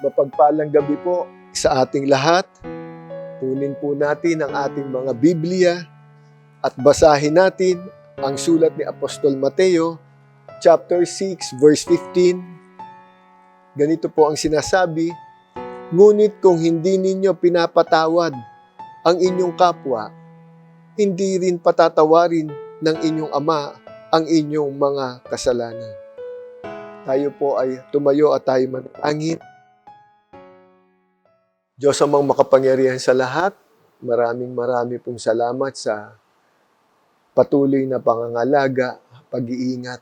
Mapagpalang gabi po sa ating lahat. Kunin po natin ang ating mga Biblia at basahin natin ang sulat ni Apostol Mateo, chapter 6, verse 15. Ganito po ang sinasabi, "Ngunit kung hindi ninyo pinapatawad ang inyong kapwa, hindi rin patatawarin ng inyong Ama ang inyong mga kasalanan." Tayo po ay tumayo at tayo manalangin. Diyos amang makapangyarihan sa lahat, maraming pong salamat sa patuloy na pangangalaga, pag-iingat,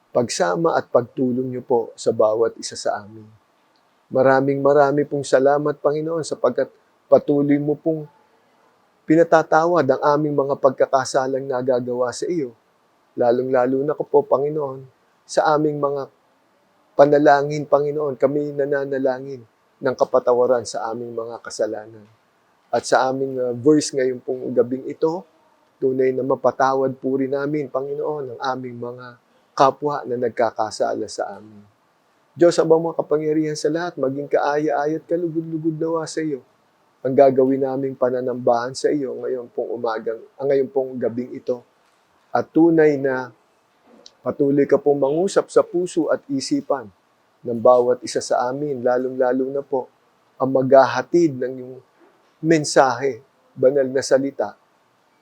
pagsama at pagtulong niyo po sa bawat isa sa amin. Maraming pong salamat, Panginoon, sapagkat patuloy mo pong pinatatawad ang aming mga pagkakasalang nagagawa sa iyo. Lalong-lalo na po, Panginoon, sa aming mga panalangin, Panginoon, kami nananalangin ng kapatawaran sa aming mga kasalanan. At sa aming verse ngayon pong gabing ito, tunay na mapatawad po rin namin, Panginoon, ang aming mga kapwa na nagkakasala sa amin. Diyos, abang mga kapangyarihan sa lahat, maging kaaya-aya at kalugod-lugod nawa sa iyo ang gagawin naming pananambahan sa iyo ngayon pong gabing ito. At tunay na patuloy ka pong mangusap sa puso at isipan ng bawat isa sa amin, lalong-lalo na po ang maghahatid ng iyong mensahe, banal na salita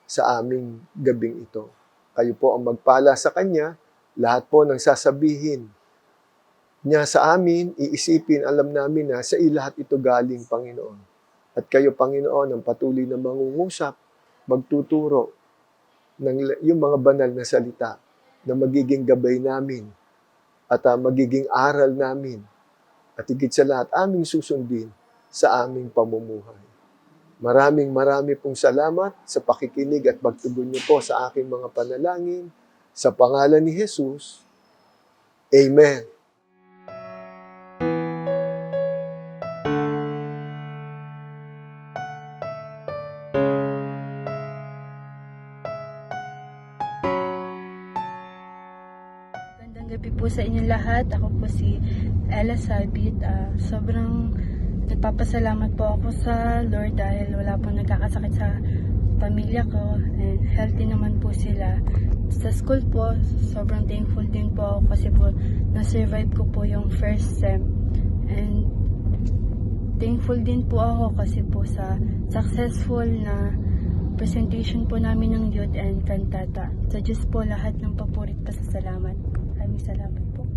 sa aming gabing ito. Kayo po ang magpala sa Kanya, lahat po ng sasabihin niya sa amin, iisipin, alam namin na sa lahat ito galing, Panginoon. At kayo, Panginoon, ang patuloy na mangungusap, magtuturo ng yung mga banal na salita na magiging gabay namin at magiging aral namin at higit sa lahat aming susundin sa aming pamumuhay. Maraming pong salamat sa pakikinig at pagtugon niyo po sa aking mga panalangin. Sa pangalan ni Jesus, Amen. Magandang gabi po sa inyong lahat. Ako po si Ella Sabit. Sobrang nagpapasalamat po ako sa Lord dahil wala pong nagkakasakit sa pamilya ko and healthy naman po sila. Sa school po, sobrang thankful din po ako kasi po na-survive ko po yung first sem. And thankful din po ako kasi po sa successful na presentation po namin ng youth and kantata. Sa Diyos po lahat ng papurit pasasalamat. Maraming salamat po.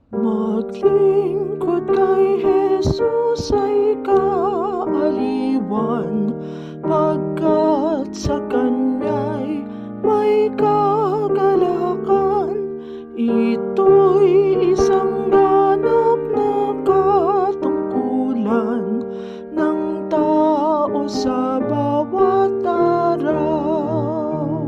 Maglingkod kay Jesus ay kaaliwan, pagkat sa Kanya'y may kagalakan. Ito'y isang ganap na katungkulan ng tao sa bawat araw.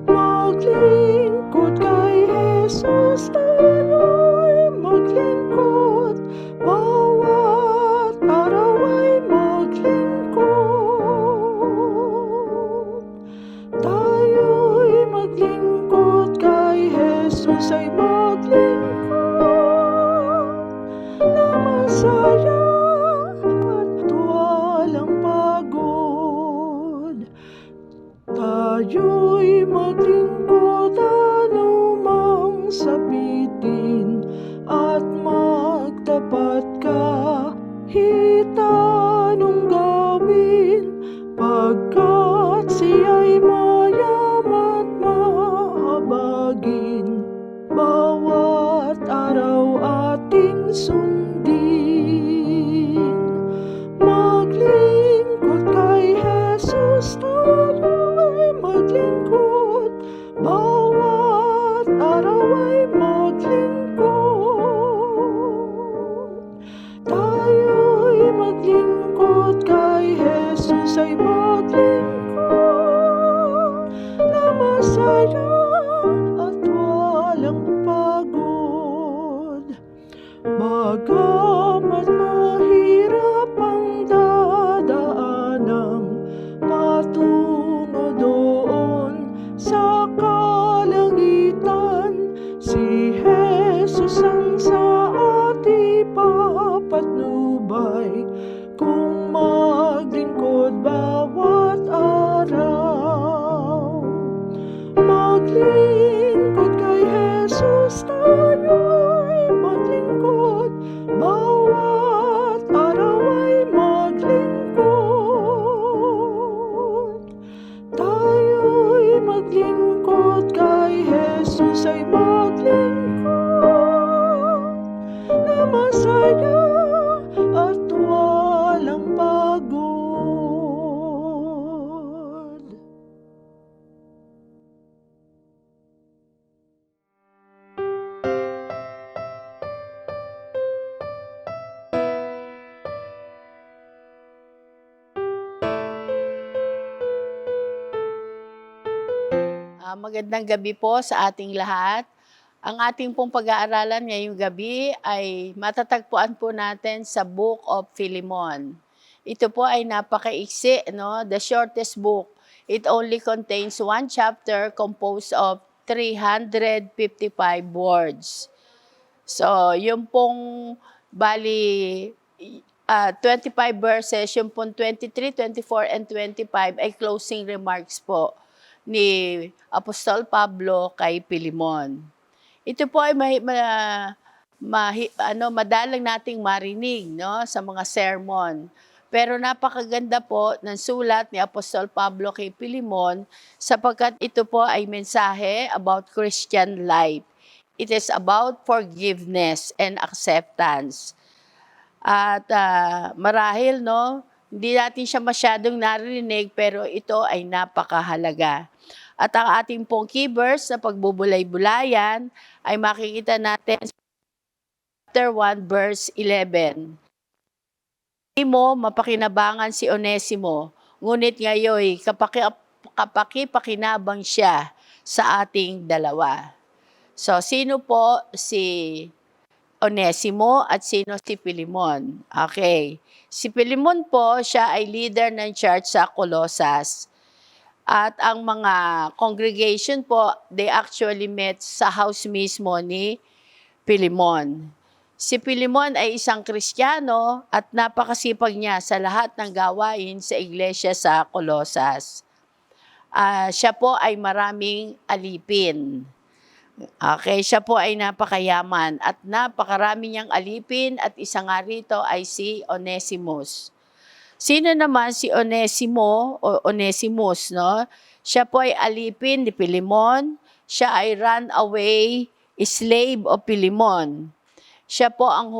Maglingkod kay Jesus tayo'y maglingkod, bawat araw ay maglingkod. Jesus tayo'y maglingkod, bawat araw ay maglingkod. Tayo'y maglingkod, kay Jesus ay maglingkod, na masaya at walang pagod. Magandang gabi po sa ating lahat. Ang ating pong pag-aaralan ngayong gabi ay matatagpuan po natin sa Book of Philemon. Ito po ay napakaiksi, no? The shortest book. It only contains one chapter composed of 355 words. So, yung pong bali 25 verses, yung pong 23, 24, and 25 ay closing remarks po ni Apostol Pablo kay Philemon. Ito po ay madalang nating marinig, no, sa mga sermon. Pero napakaganda po ng sulat ni Apostol Pablo kay Philemon sapagkat ito po ay mensahe about Christian life. It is about forgiveness and acceptance. At marahil, no, hindi natin siya masyadong narinig pero ito ay napakahalaga. At ang ating pong key verse na pagbubulay-bulayan ay makikita natin sa chapter 1 verse 11. Hindi mo mapakinabangan si Onesimo, ngunit ngayon kapakipakinabang siya sa ating dalawa. So, sino po si Onesimo at sino si Philemon? Okay. Si Philemon po, siya ay leader ng church sa Colossus. At ang mga congregation po, they actually met sa house mismo ni Philemon. Si Philemon ay isang Kristiyano at napakasipag niya sa lahat ng gawain sa iglesia sa Colossus. Siya po ay maraming alipin. Okay, siya po ay napakayaman at napakarami niyang alipin at isa nga rito ay si Onesimus. Sino naman si Onesimo o Onesimus, no? Siya po ay alipin ni Philemon. Siya ay runaway slave of Philemon. Siya po ang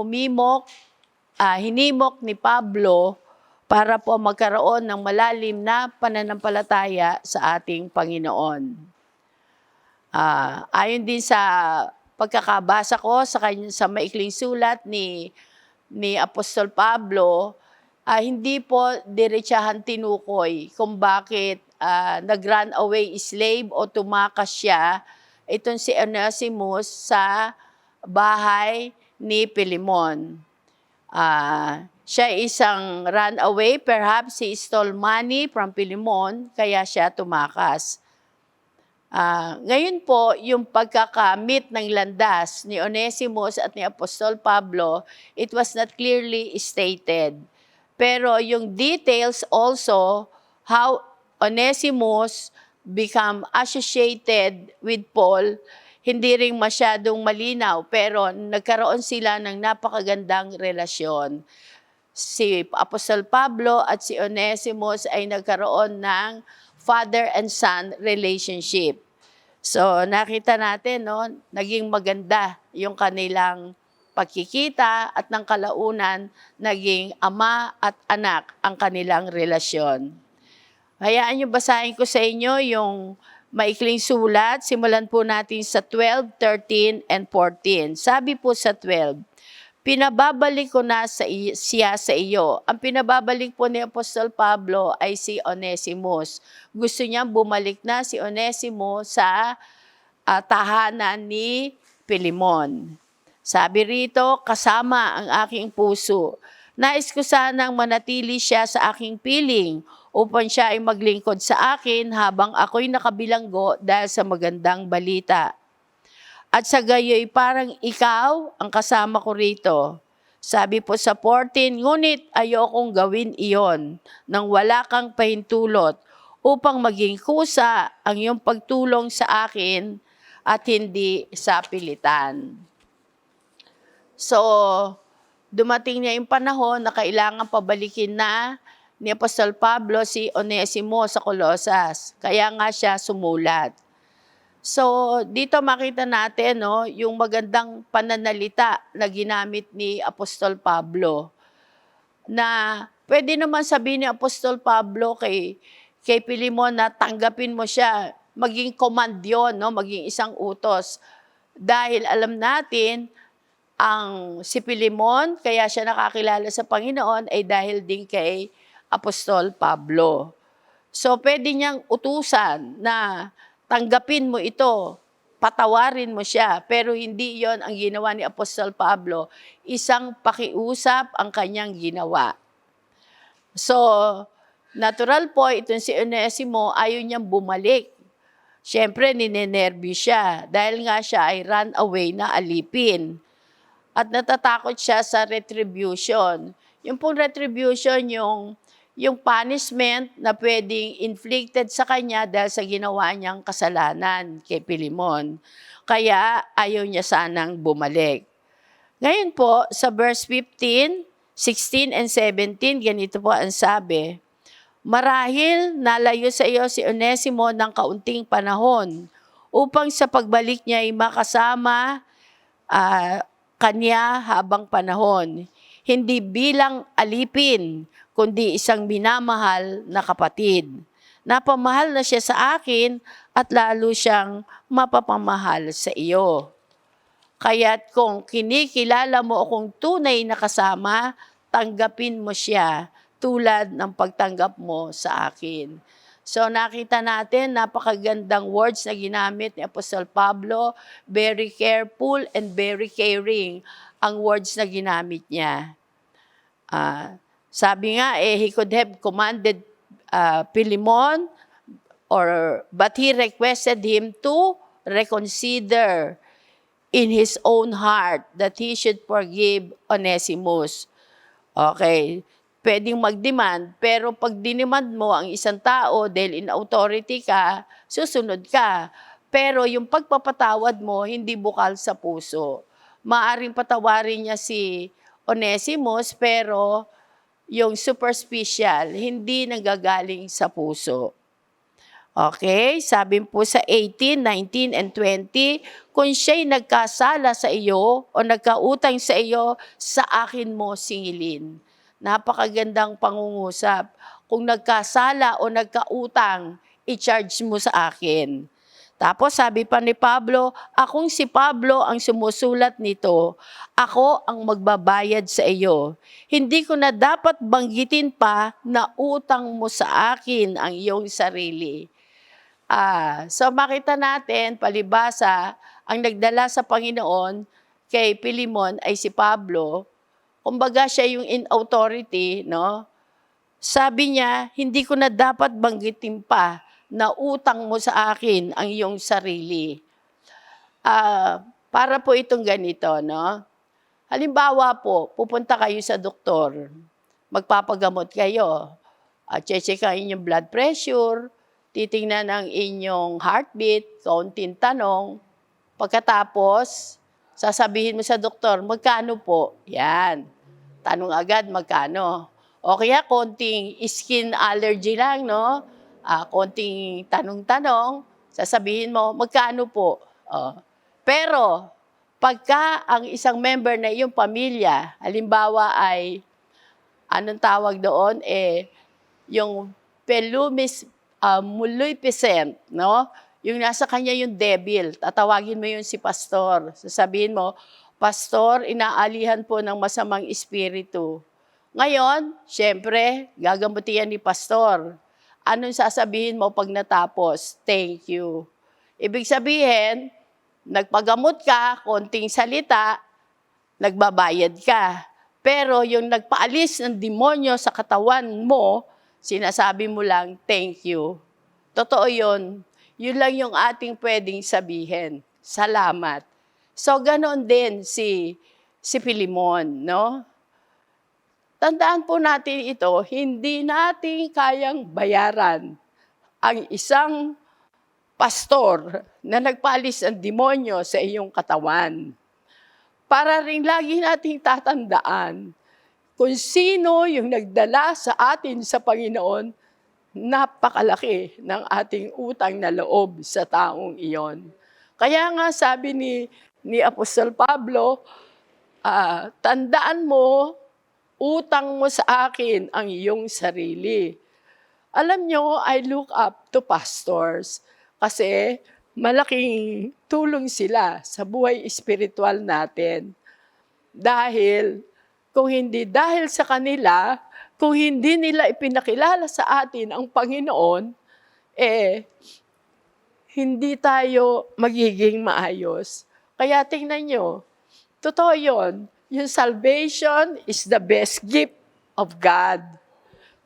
hinimok ni Pablo para po magkaroon ng malalim na pananampalataya sa ating Panginoon. Ayon din sa pagkakabasa ko sa maikling sulat ni Apostol Pablo, hindi po diretsahan tinukoy kung bakit nag-run away slave o tumakas siya itong si Onesimus sa bahay ni Philemon. Siya isang runaway, perhaps he stole money from Philemon, kaya siya tumakas. Ngayon po, yung pagkakamit ng landas ni Onesimus at ni Apostol Pablo, it was not clearly stated. Pero yung details also, how Onesimus become associated with Paul, hindi rin masyadong malinaw, pero nagkaroon sila ng napakagandang relasyon. Si Apostol Pablo at si Onesimus ay nagkaroon ng father and son relationship. So nakita natin, no, naging maganda yung kanilang pagkikita at ng kalaunan naging ama at anak ang kanilang relasyon. Hayaan niyo basahin ko sa inyo yung maikling sulat. Simulan po natin sa 12, 13, and 14. Sabi po sa 12, pinababalik ko na siya sa iyo. Ang pinababalik po ni Apostol Pablo ay si Onesimus. Gusto niya bumalik na si Onesimo sa tahanan ni Philemon. Sabi rito, kasama ang aking puso. Nais ko sanang manatili siya sa aking piling upang siya ay maglingkod sa akin habang ako'y nakabilanggo dahil sa magandang balita. At sa gayoy parang ikaw ang kasama ko rito. Sabi po sa 14, ngunit ayokong gawin iyon nang wala kang pahintulot upang maging kusa ang iyong pagtulong sa akin at hindi sa pilitan. So, dumating niya yung panahon na kailangan pabalikin na ni Apostol Pablo si Onesimo sa Colosas. Kaya nga siya sumulat. So, dito makita natin no, yung magandang pananalita na ginamit ni Apostol Pablo. Na pwede naman sabihin ni Apostol Pablo kay Pilimon na tanggapin mo siya. Maging command yun, no? Maging isang utos. Dahil alam natin, ang si Pilimon, kaya siya nakakilala sa Panginoon, ay dahil din kay Apostol Pablo. So, pwede niyang utusan na tanggapin mo ito, patawarin mo siya, pero hindi yon ang ginawa ni Apostol Pablo. Isang pakiusap ang kanyang ginawa. So, natural po, itong si Onesimo, ayaw niyang bumalik. Siyempre, ninenervous siya dahil nga siya ay runaway na alipin. At natatakot siya sa retribution. Yung pong retribution, yung punishment na pwedeng inflicted sa kanya dahil sa ginawa niyang kasalanan kay Pilimon. Kaya ayaw niya sanang bumalik. Ngayon po, sa verse 15, 16, and 17, ganito po ang sabi, marahil nalayo sa iyo si Onesimo ng kaunting panahon upang sa pagbalik niya ay makasama kanya habang panahon. Hindi bilang alipin, kundi isang minamahal na kapatid. Napamahal na siya sa akin at lalo siyang mapapamahal sa iyo. Kaya't kung kinikilala mo akong tunay na kasama, tanggapin mo siya tulad ng pagtanggap mo sa akin. So nakita natin, napakagandang words na ginamit ni Apostol Pablo, very careful and very caring ang words na ginamit niya. Sabi nga, he could have commanded Pilimon, but he requested him to reconsider in his own heart that he should forgive Onesimus. Okay, pwedeng mag-demand, pero pag dinemand mo ang isang tao dahil in authority ka, susunod ka. Pero yung pagpapatawad mo, hindi bukal sa puso. Maaring patawarin niya si Onesimus, pero yung superficial, hindi nanggagaling sa puso. Okay, sabi po sa 18, 19, and 20, kung siya'y nagkasala sa iyo o nagkautang sa iyo, sa akin mo singilin. Napakagandang pangungusap. Kung nagkasala o nagkautang, i-charge mo sa akin. Tapos sabi pa ni Pablo, akong si Pablo ang sumusulat nito, ako ang magbabayad sa iyo. Hindi ko na dapat banggitin pa na utang mo sa akin ang iyong sarili. So makita natin, palibasa, ang nagdala sa Panginoon kay Pilimon ay si Pablo. Kumbaga siya yung in authority, no? Sabi niya, hindi ko na dapat banggitin pa na utang mo sa akin ang iyong sarili. Para po itong ganito, no? Halimbawa po, pupunta kayo sa doktor, magpapagamot kayo, check ang inyong blood pressure, titingnan ang inyong heartbeat, kaunting tanong, pagkatapos, sasabihin mo sa doktor, magkano po? Yan. Tanong agad, magkano? O kaya konting skin allergy lang, no? Konting tanong-tanong, sasabihin mo, magkano po? Pero, pagka ang isang member na iyong pamilya, halimbawa ay, anong tawag doon, yung Maleficent, no? Yung nasa kanya yung devil, tatawagin mo yun si pastor. Sasabihin mo, pastor, inaalihan po ng masamang espiritu. Ngayon, syempre, gagamutin yan ni pastor. Anong sasabihin mo pag natapos? Thank you. Ibig sabihin, nagpagamot ka, konting salita, nagbabayad ka. Pero yung nagpaalis ng demonyo sa katawan mo, sinasabi mo lang, thank you. Totoo yun. Yun lang yung ating pwedeng sabihin. Salamat. So, ganoon din si Pilimon, no? Tandaan po natin ito, hindi natin kayang bayaran ang isang pastor na nagpaalis ng demonyo sa iyong katawan. Para rin lagi nating tatandaan kung sino yung nagdala sa atin sa Panginoon, napakalaki ng ating utang na loob sa taong iyon. Kaya nga sabi ni Apostol Pablo, tandaan mo, utang mo sa akin ang iyong sarili. Alam nyo, I look up to pastors kasi malaking tulong sila sa buhay espiritual natin. Dahil, kung hindi dahil sa kanila, kung hindi nila ipinakilala sa atin ang Panginoon, hindi tayo magiging maayos. Kaya tingnan nyo, totoo yun, yung salvation is the best gift of God.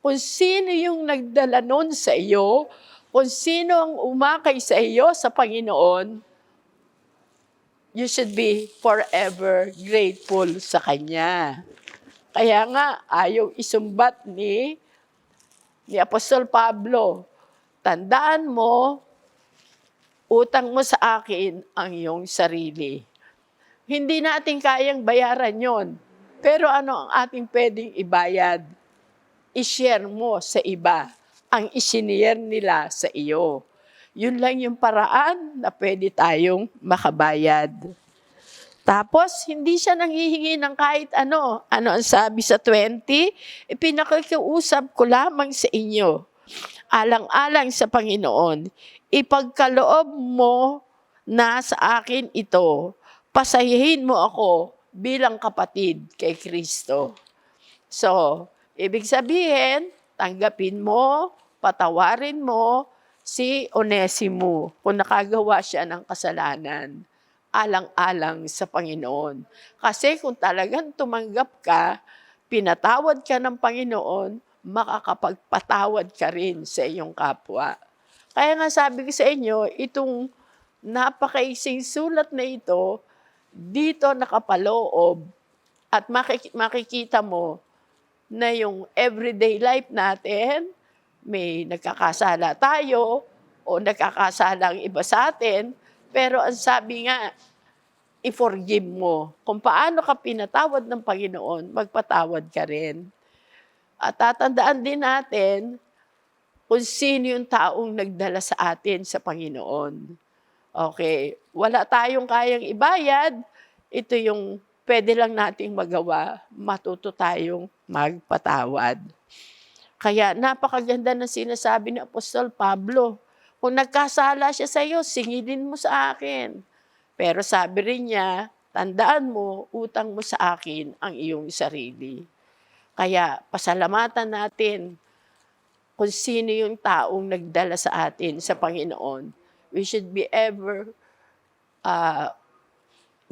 Kung sino yung nagdala nun sa iyo, kung sino ang umakay sa iyo sa Panginoon, you should be forever grateful sa Kanya. Kaya nga, ayaw isumbat ni Apostol Pablo, tandaan mo, utang mo sa akin ang iyong sarili. Hindi natin kayang bayaran yon. Pero ano ang ating pwedeng ibayad? I-share mo sa iba ang isiniyar nila sa iyo. Yun lang yung paraan na pwede tayong makabayad. Tapos, hindi siya nanghihingi ng kahit ano. Ano ang sabi sa 20? Ipinakikiusap ko lamang sa inyo, alang-alang sa Panginoon, ipagkaloob mo na sa akin ito, pasayahin mo ako bilang kapatid kay Kristo. So, ibig sabihin, tanggapin mo, patawarin mo si Onesimo kung nakagawa siya ng kasalanan, alang-alang sa Panginoon. Kasi kung talagang tumanggap ka, pinatawad ka ng Panginoon, makakapagpatawad ka rin sa iyong kapwa. Kaya nga sabi ko sa inyo, itong napakaising sulat na ito, dito nakapaloob at makikita mo na yung everyday life natin, may nagkakasala tayo o nagkakasala ang iba sa atin, pero ang sabi nga, i-forgive mo. Kung paano ka pinatawad ng Panginoon, magpatawad ka rin. At tatandaan din natin kung sino yung taong nagdala sa atin sa Panginoon. Okay, wala tayong kayang ibayad, ito yung pwede lang nating magawa, matuto tayong magpatawad. Kaya napakaganda na sinasabi ni Apostol Pablo, kung nagkasala siya sa iyo, singilin mo sa akin. Pero sabi rin niya, tandaan mo, utang mo sa akin ang iyong sarili. Kaya pasalamatan natin kung sino yung taong nagdala sa atin sa Panginoon. We should be ever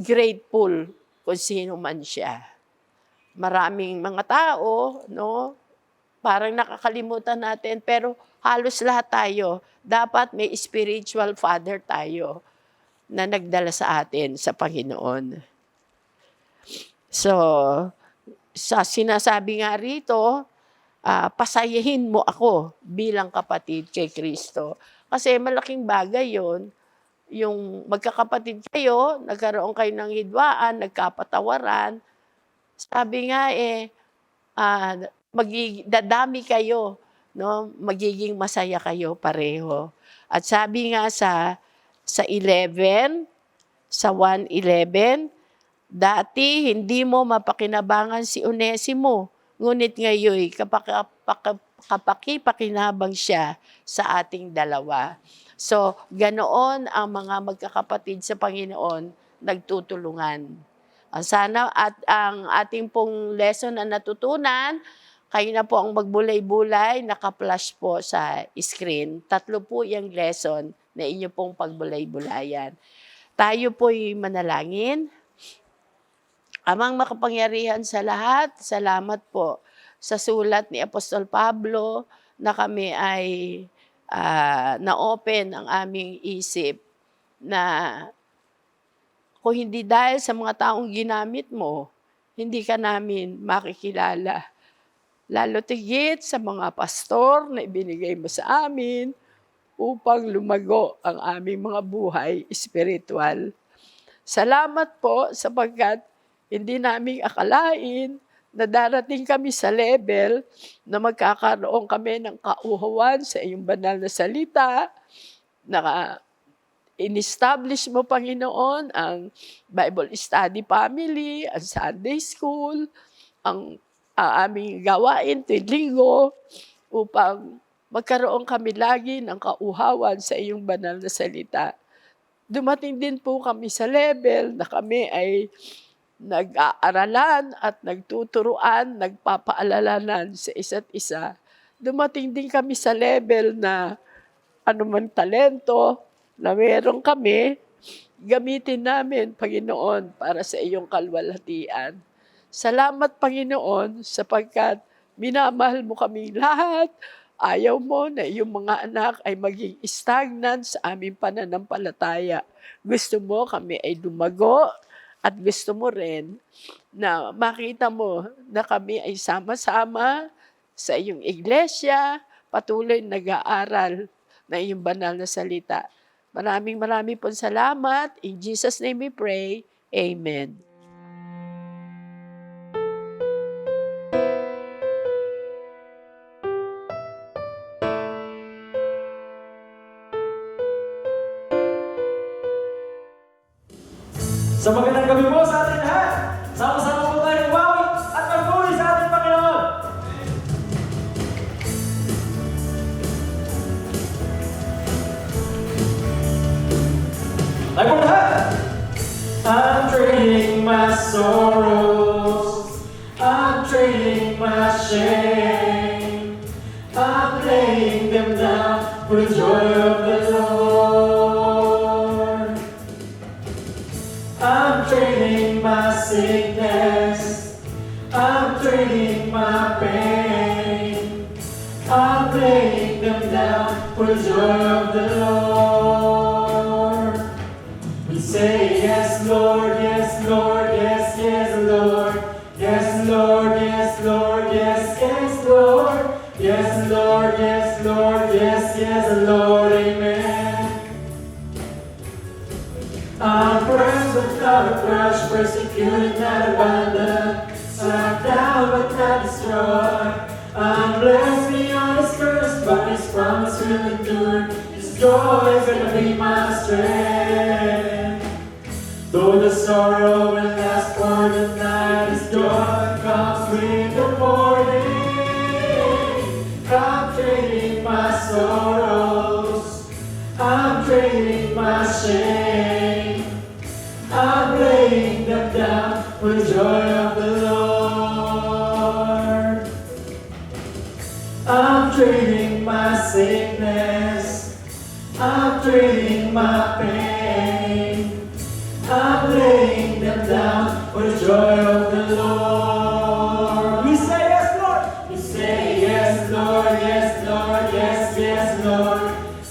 grateful kung sino man siya. Maraming mga tao, no, parang nakakalimutan natin, pero halos lahat tayo, dapat may spiritual father tayo na nagdala sa atin sa Panginoon. So, sa sinasabi nga rito, pasayahin mo ako bilang kapatid kay Kristo. Kasi malaking bagay yon, yung magkakapatid kayo, nagkaroon kayo ng hidwaan, nagkapatawaran. Sabi nga dadami kayo, no? Magiging masaya kayo pareho. At sabi nga sa 11, sa 1:11, dati hindi mo mapakinabangan si Onesimo, ngunit ngayon kapakipakinabang siya sa ating dalawa. So, ganoon ang mga magkakapatid sa Panginoon nagtutulungan. Sana at ang ating pong lesson na natutunan, kayo na po ang magbulay-bulay, naka-flash po sa screen. 3 po yung lesson na inyo pong pagbulay-bulayan. Tayo po'y manalangin. Amang makapangyarihan sa lahat, salamat po sa sulat ni Apostol Pablo na kami ay na-open ang aming isip na kung hindi dahil sa mga taong ginamit mo, hindi ka namin makikilala. Lalo tigit sa mga pastor na ibinigay mo sa amin, upang lumago ang aming mga buhay espiritual. Salamat po sapagkat hindi namin akalain na darating kami sa level na magkakaroon kami ng kauhawan sa iyong banal na salita, na in-establish mo, Panginoon, ang Bible Study Family, ang Sunday School, ang aming gawain tuwing linggo, upang magkaroon kami lagi ng kauhawan sa iyong banal na salita. Dumating din po kami sa level na kami ay nag-aaralan at nagtuturuan, nagpapaalalanan sa isa't isa. Dumating din kami sa level na anumang talento na meron kami, gamitin namin, Panginoon, para sa iyong kalwalhatian. Salamat, Panginoon, sapagkat minamahal mo kami lahat. Ayaw mo na iyong mga anak ay maging stagnant sa aming pananampalataya. Gusto mo kami ay lumago at gusto mo rin na makita mo na kami ay sama-sama sa iyong iglesia, patuloy nag-aaral na iyong banal na salita. Maraming pong salamat. In Jesus' name we pray. Amen. Sa magandang gabi po sa ating lahat. Sama-sama po tayong umawit at magpuri sa ating Panginoon. Tayo po lahat. I'm trading my sorrows. I'm trading my shame. I'm laying them down for the joy of the Lord. I'm trading my sickness. I'm trading my pain. I'm laying them down for the joy of the Lord. We say yes, Lord, yes, Lord, yes, yes, Lord. Yes, Lord, yes, Lord, yes, yes, Lord. Yes, Lord, yes, Lord, yes, yes, Lord, amen. I'm pressed but not crushed, persecuted, not abandoned, struck down but not destroyed. I'm blessed beyond His curse, but His promise will endure. His joy is gonna be my strength. Though the sorrow will last for the night, His joy comes with the morning. I'm trading my sorrows, I'm trading my shame. I'm laying them down for the joy of the Lord. I'm trading my sickness, I'm trading my pain. I'm laying them down for the joy of the Lord. We say yes, Lord. We say yes, Lord, yes, Lord, yes, yes, Lord.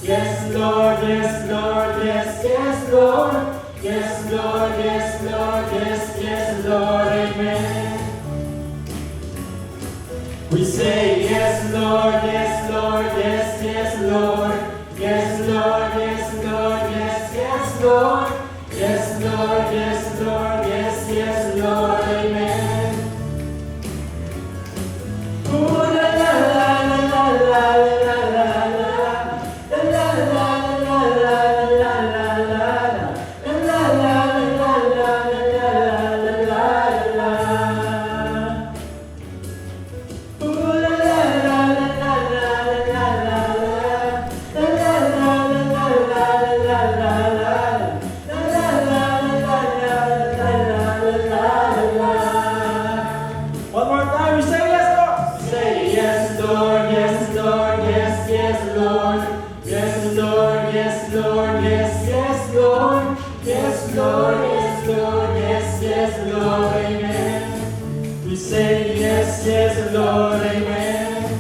Yes, Lord, yes, Lord, yes, yes, Lord. Yes, Lord, yes, Lord, yes, yes, Lord, amen. We say yes, Lord, yes, Lord, yes, yes, Lord. Yes, Lord, yes, Lord, yes, yes, Lord. Yes, Lord, yes, Lord, yes, yes, Lord, amen. Ooh, la la la la la la la la la. La la la la la la la la la. La la la la la la la la la. Ooh, la la la la la la la la la. La la la la la la la la. One more time, we say yes, Lord. Say yes, Lord, yes, Lord, yes, yes, Lord. Yes, Lord, yes, Lord, yes, yes, Lord. Yes, Lord, yes, Lord, yes, yes, Lord, amen. We say yes, yes, Lord, amen.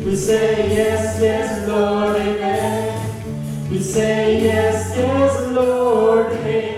We say yes, yes, Lord, amen. We say yes, yes, Lord, amen.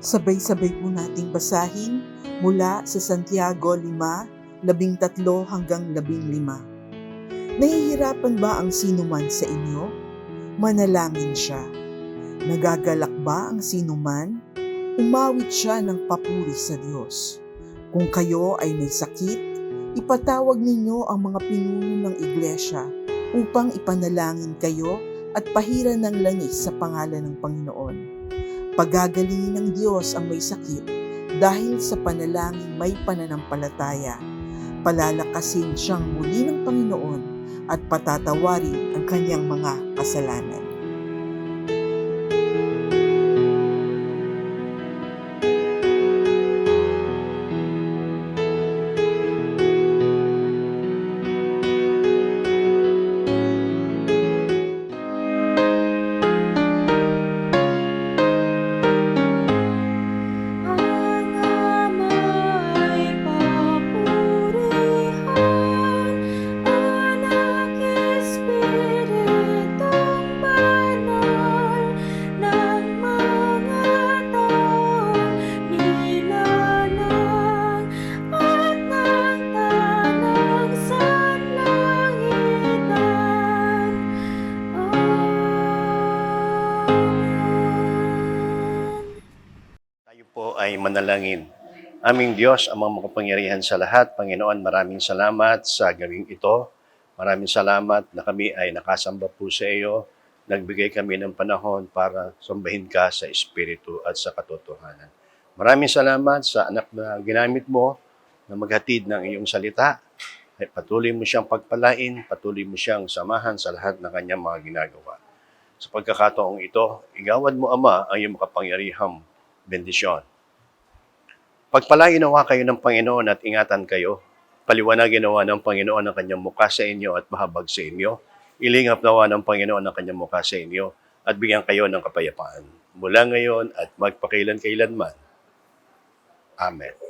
Sabay-sabay po nating basahin mula sa Santiago 5:13 hanggang 15. Nahihirapan ba ang sinuman sa inyo? Manalangin siya. Nagagalak ba ang sinuman? Umawit siya ng papuri sa Diyos. Kung kayo ay may sakit, ipatawag ninyo ang mga pinuno ng iglesia upang ipanalangin kayo at pahiran ng langis sa pangalan ng Panginoon. Pagagalingin ng Diyos ang may sakit dahil sa panalangin may pananampalataya. Palalakasin siyang muli ng Panginoon at patatawarin ang kanyang mga kasalanan. Ang ama'y papurihan, Anak, Espiritong Banal, ng mga taong nilalang at ng tanang sanlangitan. Amen. Tayo po ay manalangin. Aming Diyos, amang makapangyarihan sa lahat, Panginoon, maraming salamat sa gawing ito. Maraming salamat na kami ay nakasamba po sa iyo. Nagbigay kami ng panahon para sambahin ka sa Espiritu at sa katotohanan. Maraming salamat sa anak na ginamit mo na maghatid ng iyong salita. Ay patuloy mo siyang pagpalain, patuloy mo siyang samahan sa lahat ng kanyang mga ginagawa. Sa pagkakataong ito, igawad mo, Ama, ang iyong makapangyarihang bendisyon. Pagpalain nawa kayo ng Panginoon at ingatan kayo. Paliwanagin nawa ng Panginoon ang kanyang mukha sa inyo at mahabag sa inyo. Ilingap nawa ng Panginoon ang kanyang mukha sa inyo at bigyan kayo ng kapayapaan. Mula ngayon at magpakailan-kailanman. Amen.